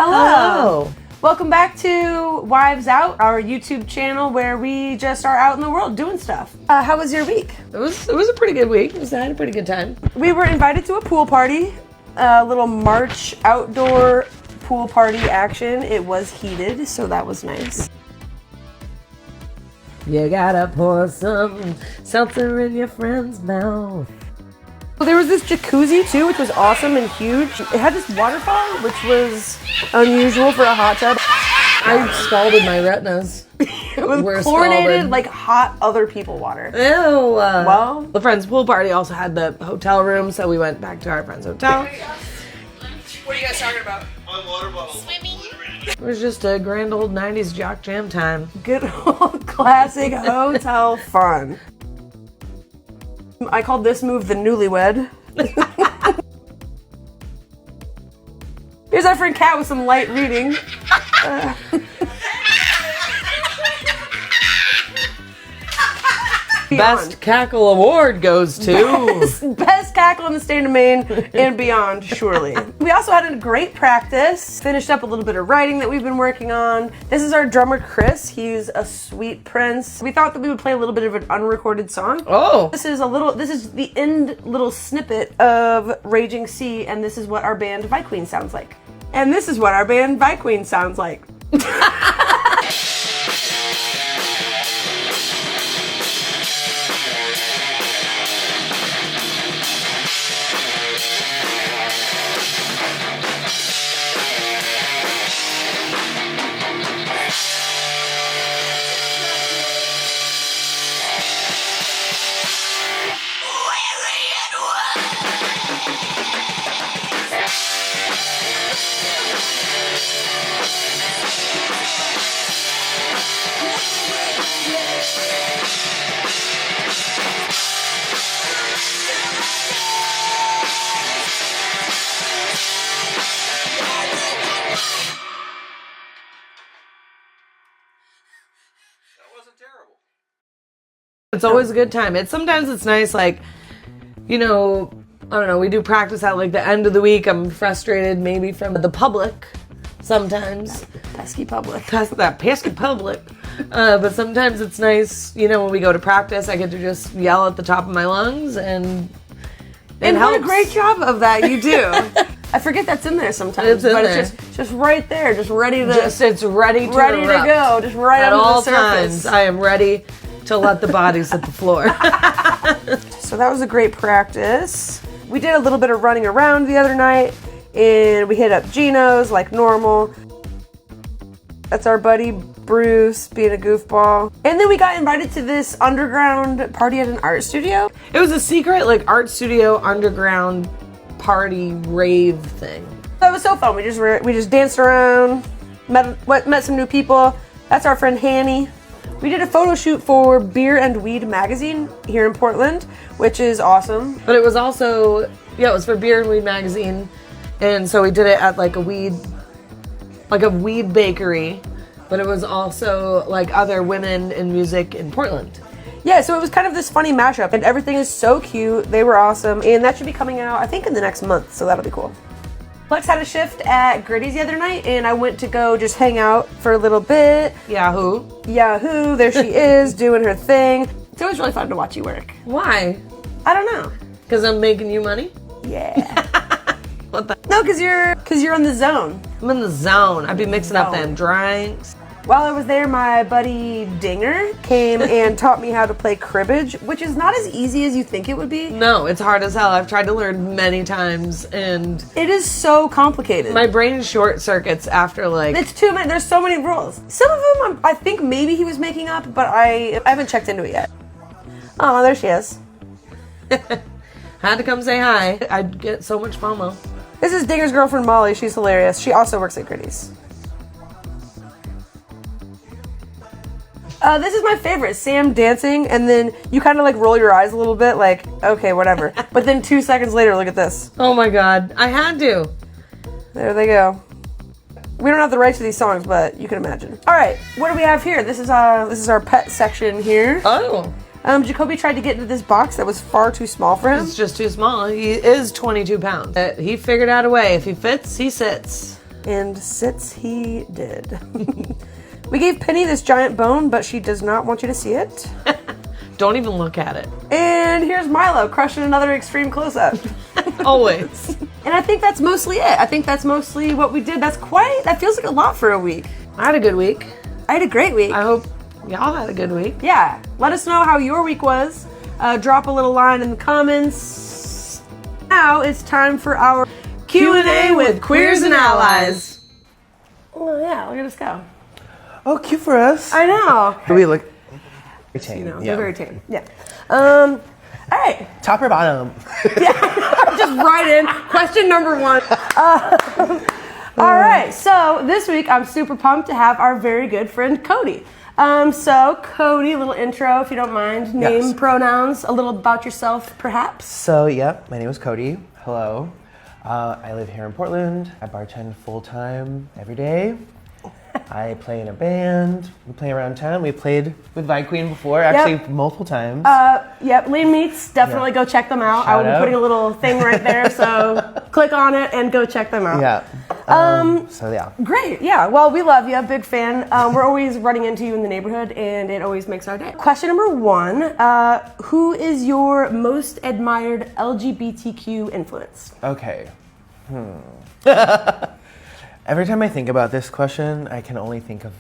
Hello. Welcome back to Wives Out, our YouTube channel where we just are out in the world doing stuff. How was your week? It was a pretty good week. I had a pretty good time. We were invited to a pool party, a little March outdoor pool party action. It was heated, so that was nice. You gotta pour some seltzer in your friend's mouth. There was this jacuzzi too, which was awesome and huge. It had this waterfall, which was unusual for a hot tub. I scalded my retinas. It was chlorinated, like hot other people water. Ew. Well, the friend's pool party also had the hotel room, so we went back to our friend's hotel. What are you guys talking about? On water bottles. Swimming. It was just a grand old 90s jock jam time. Good old classic hotel fun. I called this move the newlywed. Here's our friend Kat with some light reading. Best cackle award goes to Best cackle in the state of Maine and beyond, surely. We also had a great practice. Finished up a little bit of writing that we've been working on. This is our drummer, Chris. He's a sweet prince. We thought that we would play a little bit of an unrecorded song. Oh. This is the end little snippet of Raging Sea, and this is what our band Vi Queen sounds like. And this is what our band Vi Queen sounds like. It's always a good time. Sometimes it's nice, like, you know, I don't know, we do practice at like the end of the week. I'm frustrated maybe from the public sometimes. Pesky public. That pesky public. But sometimes it's nice, you know, when we go to practice, I get to just yell at the top of my lungs and what a great job of that you do. I forget that's in there sometimes, it's just right there, just ready to it's ready to ready erupt. to go, just right at on all the surface. times. I am ready to let the bodies hit the floor. So that was a great practice. We did a little bit of running around the other night, and we hit up Geno's like normal. That's our buddy Bruce being a goofball. And then we got invited to this underground party at an art studio. It was a secret like art studio underground party rave thing. That was so fun. We just danced around, met some new people. That's our friend Hanny. We did a photo shoot for Beer and Weed magazine here in Portland, which is awesome. But it was also, it was for Beer and Weed magazine. And so we did it at like a weed bakery. But it was also like other women in music in Portland. Yeah, so it was kind of this funny mashup, and everything is so cute. They were awesome, and that should be coming out, I think, in the next month, so that'll be cool. Lex had a shift at Gritty's the other night, and I went to go just hang out for a little bit. Yahoo, there she is, doing her thing. It's always really fun to watch you work. Why? I don't know. Because I'm making you money? Yeah. What the? No, because you're in the zone. I'm in the zone. I'd be mixing up them drinks. While I was there, my buddy Dinger came and taught me how to play cribbage, which is not as easy as you think it would be. No, it's hard as hell. I've tried to learn many times, and it is so complicated. my brain short circuits after like... It's too many. There's so many rules. Some of them I think maybe he was making up, but I haven't checked into it yet. Oh, there she is. Had to come say hi. I'd get so much FOMO. This is Dinger's girlfriend Molly. She's hilarious. She also works at Gritty's. This is my favorite, Sam dancing, and then you kind of like roll your eyes a little bit, like, okay, whatever. But then 2 seconds later, look at this. Oh my god, I had to. There they go. We don't have the rights to these songs, but you can imagine. All right, what do we have here? This is our pet section here. Oh. Jacoby tried to get into this box that was far too small for him. It's just too small. He is 22 pounds. He figured out a way. If he fits, he sits. And sits he did. We gave Penny this giant bone, but she does not want you to see it. Don't even look at it. And here's Milo crushing another extreme close-up. Always. And I think that's mostly it. I think that's mostly what we did. That feels like a lot for a week. I had a good week. I had a great week. I hope y'all had a good week. Yeah. Let us know how your week was. Drop a little line in the comments. Now it's time for our Q&A with Queers and Allies. Oh yeah, look at us go. Oh, cute for us. I know. We look very tame. They're very tame. Yeah. All right. Top or bottom? Just right in. Question number 1. All right. So this week I'm super pumped to have our very good friend Cody. So Cody, a little intro if you don't mind. Name, Yes. pronouns, a little about yourself perhaps. So, yep, my name is Cody. Hello. I live here in Portland. I bartend full-time every day. I play in a band. We play around town. We played with Vi Queen before, actually multiple times. Yep, Lean Meats, definitely go check them out. I will be putting a little thing right there, so click on it and go check them out. Yeah. So yeah. Great, yeah. Well, we love you, big fan. We're always running into you in the neighborhood, and it always makes our day. Question number 1, who is your most admired LGBTQ influence? Okay. Every time I think about this question, I can only think of,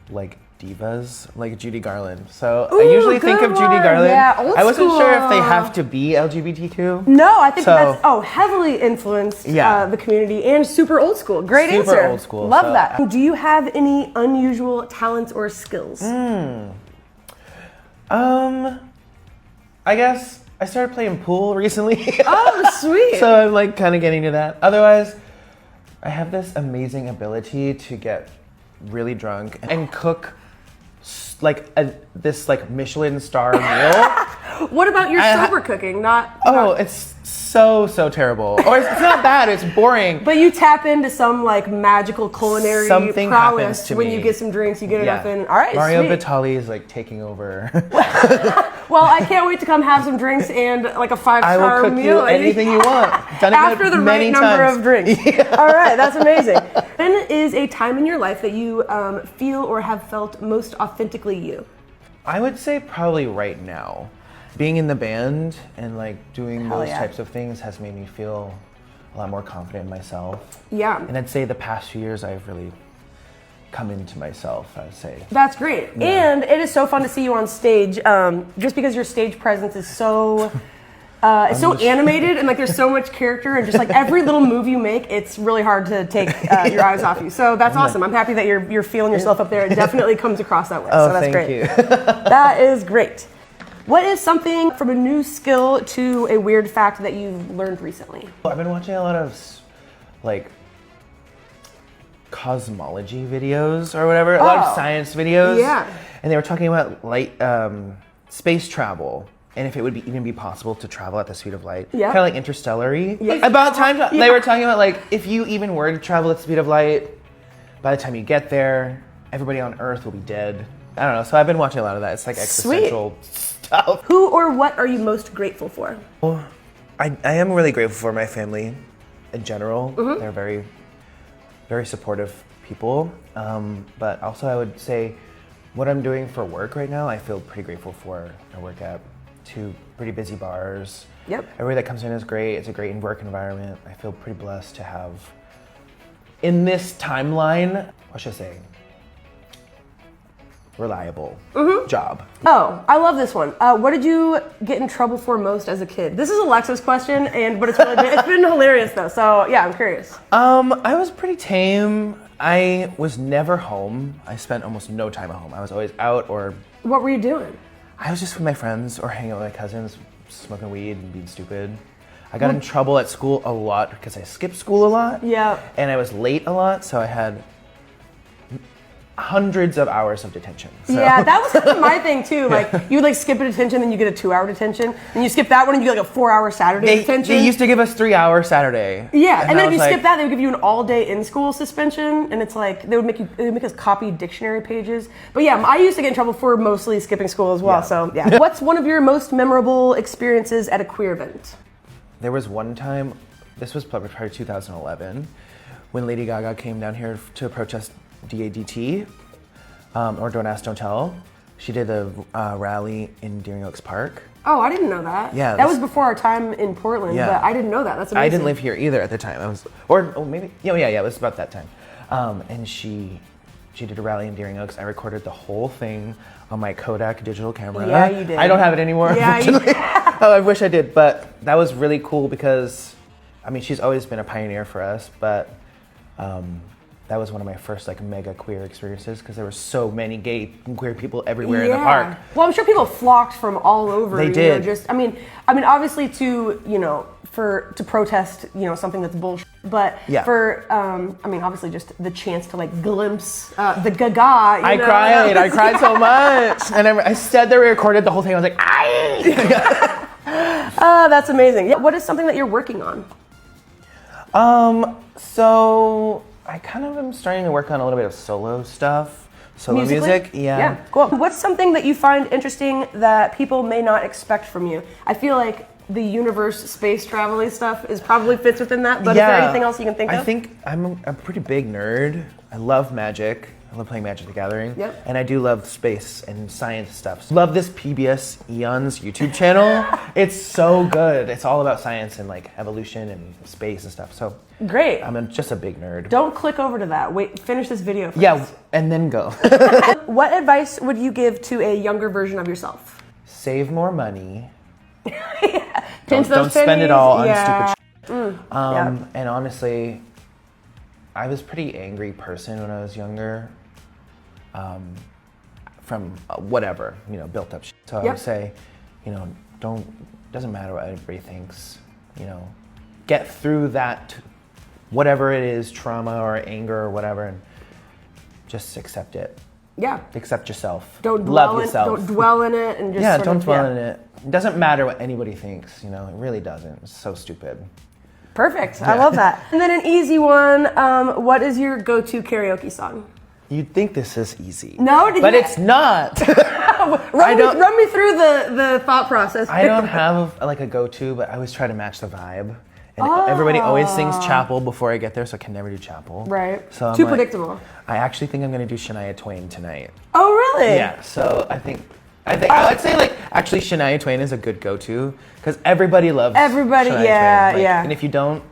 like divas, like Judy Garland. So I usually think of good Judy one. Garland. Yeah, old I wasn't sure if they school. have to be LGBTQ. No, I think So- that's heavily influenced the community and super old school. Great Super answer. old school, Love so- that. Do you have any unusual talents or skills? I guess I started playing pool recently. Oh, sweet. So I'm like kind of getting to that. Otherwise, I have this amazing ability to get really drunk and cook this Michelin star meal. What about your sober cooking? It's so terrible. Or it's not bad, it's boring. But you tap into some like magical culinary Something prowess happens to when me. you get some drinks, you get it up in. All right, Mario sweet. Batali is like taking over. Well, I can't wait to come have some drinks and like a 5-star I will cook meal. you anything you want. Done it After the many right number times. of drinks. All right, that's amazing. When is a time in your life that you feel or have felt most authentically you? I would say probably right now. Being in the band and like doing those types of things has made me feel a lot more confident in myself. Yeah. And I'd say the past few years I've really come into myself, I'd say. That's great. Yeah. And it is so fun to see you on stage, just because your stage presence is so it's so animated and like there's so much character and just like every little move you make, it's really hard to take your eyes off you. So that's awesome. I'm happy that you're feeling yourself up there. It definitely comes across that way. Oh, so that's thank great. you. That is great. What is something from a new skill to a weird fact that you've learned recently? I've been watching a lot of like cosmology videos or whatever, a lot of science videos. Yeah. And they were talking about light, space travel. And if it would even be possible to travel at the speed of light. Yeah. Kind of like interstellar-y. Yeah. About time, they were talking about like, if you even were to travel at the speed of light, by the time you get there, everybody on Earth will be dead. I don't know, so I've been watching a lot of that. It's like existential stuff. Who or what are you most grateful for? Well, I am really grateful for my family in general. They're very, very supportive people. But also I would say what I'm doing for work right now, I feel pretty grateful for. I work at 2 pretty busy bars. Yep. Everybody that comes in is great. It's a great work environment. I feel pretty blessed to have, in this timeline, what should I say? Reliable job. Oh, I love this one. What did you get in trouble for most as a kid? This is Alexa's question, but it's been hilarious though. So yeah, I'm curious. I was pretty tame. I was never home. I spent almost no time at home. I was always out or. What were you doing? I was just with my friends or hanging out with my cousins, smoking weed and being stupid. I got in trouble at school a lot because I skipped school a lot. Yeah. And I was late a lot, so I had hundreds of hours of detention. So. Yeah, that was kind of my thing too. Like you would like skip a detention, then you get a 2-hour detention, and you skip that one and you get like a 4-hour Saturday detention. They used to give us 3-hour Saturday. Yeah, and then if you like, skip that, they would give you an all-day in-school suspension, and it's like they would make us copy dictionary pages. But yeah, I used to get in trouble for mostly skipping school as well. Yeah. So yeah. What's one of your most memorable experiences at a queer event? There was one time this was probably 2011, when Lady Gaga came down here to protest DADT, or Don't Ask, Don't Tell. She did a rally in Deering Oaks Park. Oh, I didn't know that. Yeah, that was before our time in Portland, Yeah. but I didn't know that. That's amazing. I didn't live here either at the time. I was, or maybe, yeah, it was about that time. And she did a rally in Deering Oaks. I recorded the whole thing on my Kodak digital camera. Yeah, you did. I don't have it anymore. Yeah, you did. Oh, I wish I did, but that was really cool because, I mean, she's always been a pioneer for us, but that was one of my first like mega queer experiences because there were so many gay and queer people everywhere in the park. Well, I'm sure people flocked from all over. They you did. know, just I mean, obviously to protest something that's bullshit, but Yeah. for I mean, obviously just the chance to like glimpse the Gaga. I cried so much, and I said that we recorded the whole thing. I was like, "Aye!" That's amazing. Yeah. What is something that you're working on? So I kind of am starting to work on a little bit of solo stuff, solo Musically? music. Yeah, cool. What's something that you find interesting that people may not expect from you? I feel like the universe space traveling stuff probably fits within that, but is there anything else you can think of? I think I'm a pretty big nerd. I love magic. I love playing Magic the Gathering. Yep. And I do love space and science stuff. Love this PBS Eons YouTube channel. It's so good. It's all about science and like evolution and space and stuff. So Great. I'm just a big nerd. Don't click over to that. Wait, finish this video first. Yeah, and then go. What advice would you give to a younger version of yourself? Save more money. Pinch Don't those spend it pennies. all on Yeah. stupid shit. Yeah. And honestly, I was a pretty angry person when I was younger. From whatever, built up shit. So I Yep. would say, doesn't matter what everybody thinks, get through that, whatever it is, trauma or anger or whatever, and just accept it. Yeah. Accept yourself. Don't love dwell yourself. Don't dwell in it and just Yeah, sort don't of, dwell in it. It doesn't matter what anybody thinks, it really doesn't. It's so stupid. Perfect. I love that. And then an easy one. What is your go-to karaoke song? You'd think this is easy. No, but it's not. Run me through the thought process. I don't have a go-to, but I always try to match the vibe. And everybody always sings Chapel before I get there, so I can never do Chapel. Right. So I'm Too like, predictable. I actually think I'm gonna do Shania Twain tonight. Oh, really? Yeah. So I think I'd say actually Shania Twain is a good go-to because everybody loves Everybody, Shania yeah, Twain. yeah. And if you don't,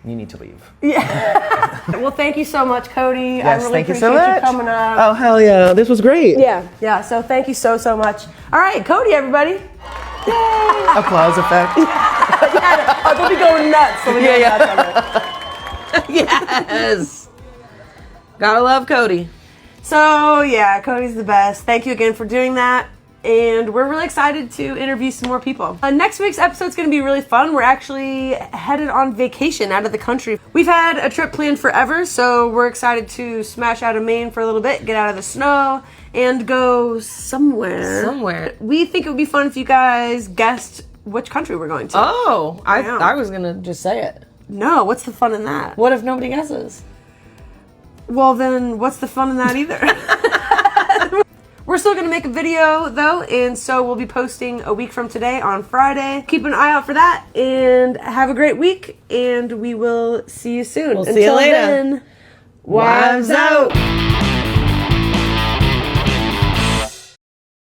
you need to leave. Yeah. Well, thank you so much, Cody. Yes, I really thank you appreciate so much. you coming up. Oh hell yeah, this was great. Yeah. So thank you so much. All right, Cody, everybody. Yay! Applause effect. They'll be going nuts. They'll be going nuts on it. Yes. Gotta love Cody. So yeah, Cody's the best. Thank you again for doing that. And we're really excited to interview some more people. Next week's episode's gonna be really fun. We're actually headed on vacation out of the country. We've had a trip planned forever, so we're excited to smash out of Maine for a little bit, get out of the snow, and go somewhere. We think it would be fun if you guys guessed which country we're going to. Oh, Yeah. I was gonna just say it. No, what's the fun in that? What if nobody guesses? Well, then what's the fun in that either? We're still going to make a video, though, and so we'll be posting a week from today on Friday. Keep an eye out for that, and have a great week, and we will see you soon. We'll see you later. Then, wives out.